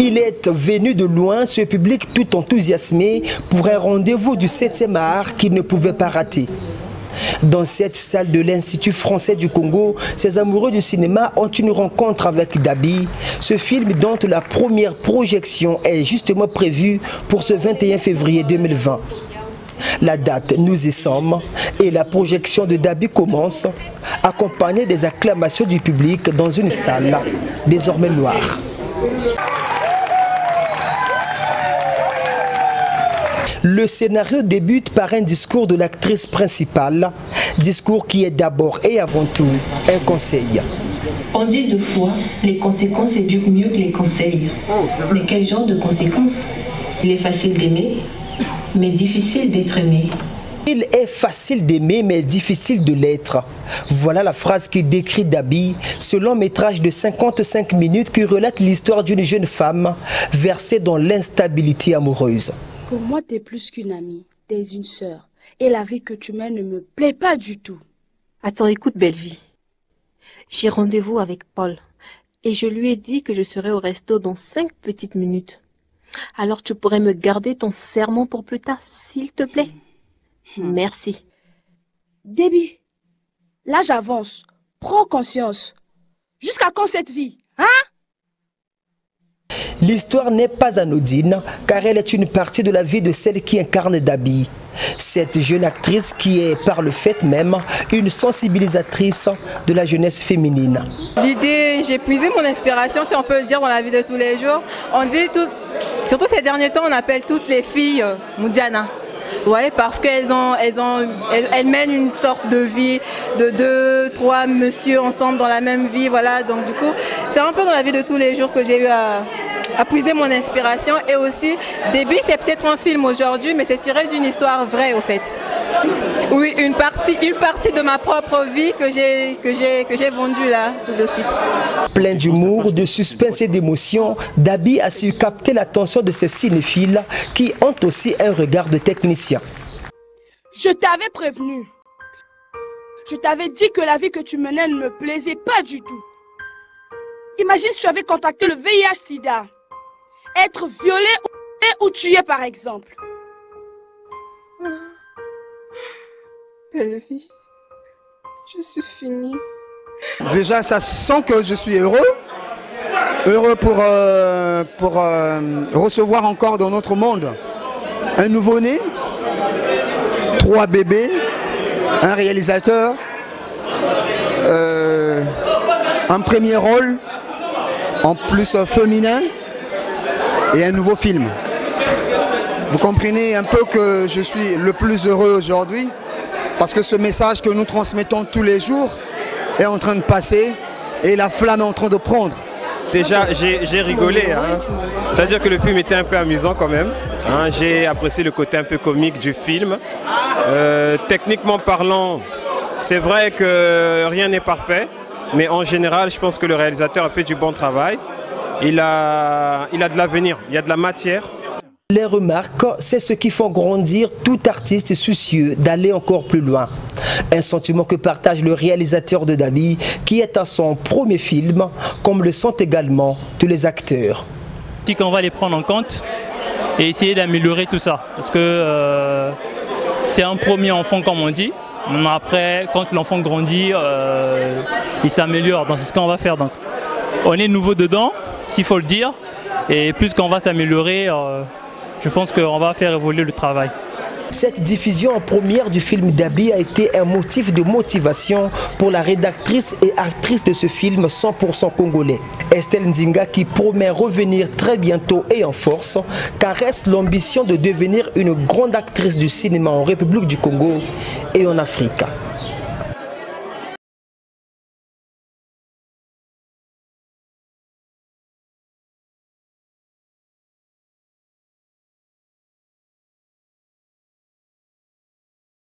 Il est venu de loin, ce public tout enthousiasmé pour un rendez-vous du 7e art qu'il ne pouvait pas rater. Dans cette salle de l'Institut français du Congo, ces amoureux du cinéma ont une rencontre avec Dabi, ce film dont la première projection est justement prévue pour ce 21 février 2020. La date, nous y sommes, et la projection de Dabi commence, accompagnée des acclamations du public dans une salle désormais noire. Le scénario débute par un discours de l'actrice principale, discours qui est d'abord et avant tout un conseil. On dit deux fois, les conséquences éduquent mieux que les conseils. Mais quel genre de conséquences? Il est facile d'aimer, mais difficile d'être aimé. Il est facile d'aimer, mais difficile de l'être. Voilà la phrase qui décrit Dabi, ce long métrage de 55 minutes qui relate l'histoire d'une jeune femme versée dans l'instabilité amoureuse. Pour moi, t'es plus qu'une amie, t'es une sœur. Et la vie que tu mènes ne me plaît pas du tout. Attends, écoute, belle vie. J'ai rendez-vous avec Paul. Et je lui ai dit que je serai au resto dans 5 petites minutes. Alors tu pourrais me garder ton serment pour plus tard, s'il te plaît. Merci. Dabi, là j'avance. Prends conscience. Jusqu'à quand cette vie, hein? L'histoire n'est pas anodine, car elle est une partie de la vie de celle qui incarne Dabi. Cette jeune actrice qui est, par le fait même, une sensibilisatrice de la jeunesse féminine. L'idée, j'ai puisé mon inspiration, si on peut le dire, dans la vie de tous les jours. On dit, surtout ces derniers temps, on appelle toutes les filles Moudiana. Ouais, parce qu'elles mènent une sorte de vie de 2, 3 monsieur ensemble dans la même vie. Voilà, donc du coup, c'est un peu dans la vie de tous les jours que j'ai eu à puiser mon inspiration. Et aussi, Dabi, c'est peut-être un film aujourd'hui, mais c'est tiré d'une histoire vraie au fait. Oui, une partie de ma propre vie que j'ai vendue là, tout de suite. Plein d'humour, de suspense et d'émotion, Dabi a su capter l'attention de ces cinéphiles qui ont aussi un regard de technicien. Je t'avais prévenu. Je t'avais dit que la vie que tu menais ne me plaisait pas du tout. Imagine si tu avais contacté le VIH-Sida. Être violé ou tué par exemple. Belle vie, je suis finie. Déjà, ça sent que je suis heureux pour recevoir encore dans notre monde un nouveau-né, 3 bébés, un réalisateur, un premier rôle, en plus féminin, et un nouveau film. Vous comprenez un peu que je suis le plus heureux aujourd'hui, parce que ce message que nous transmettons tous les jours est en train de passer et la flamme est en train de prendre. Déjà, j'ai rigolé. Hein. C'est-à-dire que le film était un peu amusant quand même. Hein. J'ai apprécié le côté un peu comique du film. Techniquement parlant, c'est vrai que rien n'est parfait. Mais en général, je pense que le réalisateur a fait du bon travail. Il a de l'avenir, il y a de la matière. Les remarques, c'est ce qui fait grandir tout artiste soucieux d'aller encore plus loin. Un sentiment que partage le réalisateur de Dabi, qui est à son premier film, comme le sont également tous les acteurs. On va les prendre en compte et essayer d'améliorer tout ça. Parce que c'est un premier enfant, comme on dit. Après, quand l'enfant grandit, il s'améliore. Donc c'est ce qu'on va faire. Donc, on est nouveau dedans, s'il faut le dire. Et plus qu'on va s'améliorer, je pense qu'on va faire évoluer le travail. Cette diffusion en première du film Dabi a été un motif de motivation pour la rédactrice et actrice de ce film 100% congolais. Estelle Nzinga, qui promet revenir très bientôt et en force, caresse l'ambition de devenir une grande actrice du cinéma en République du Congo et en Afrique.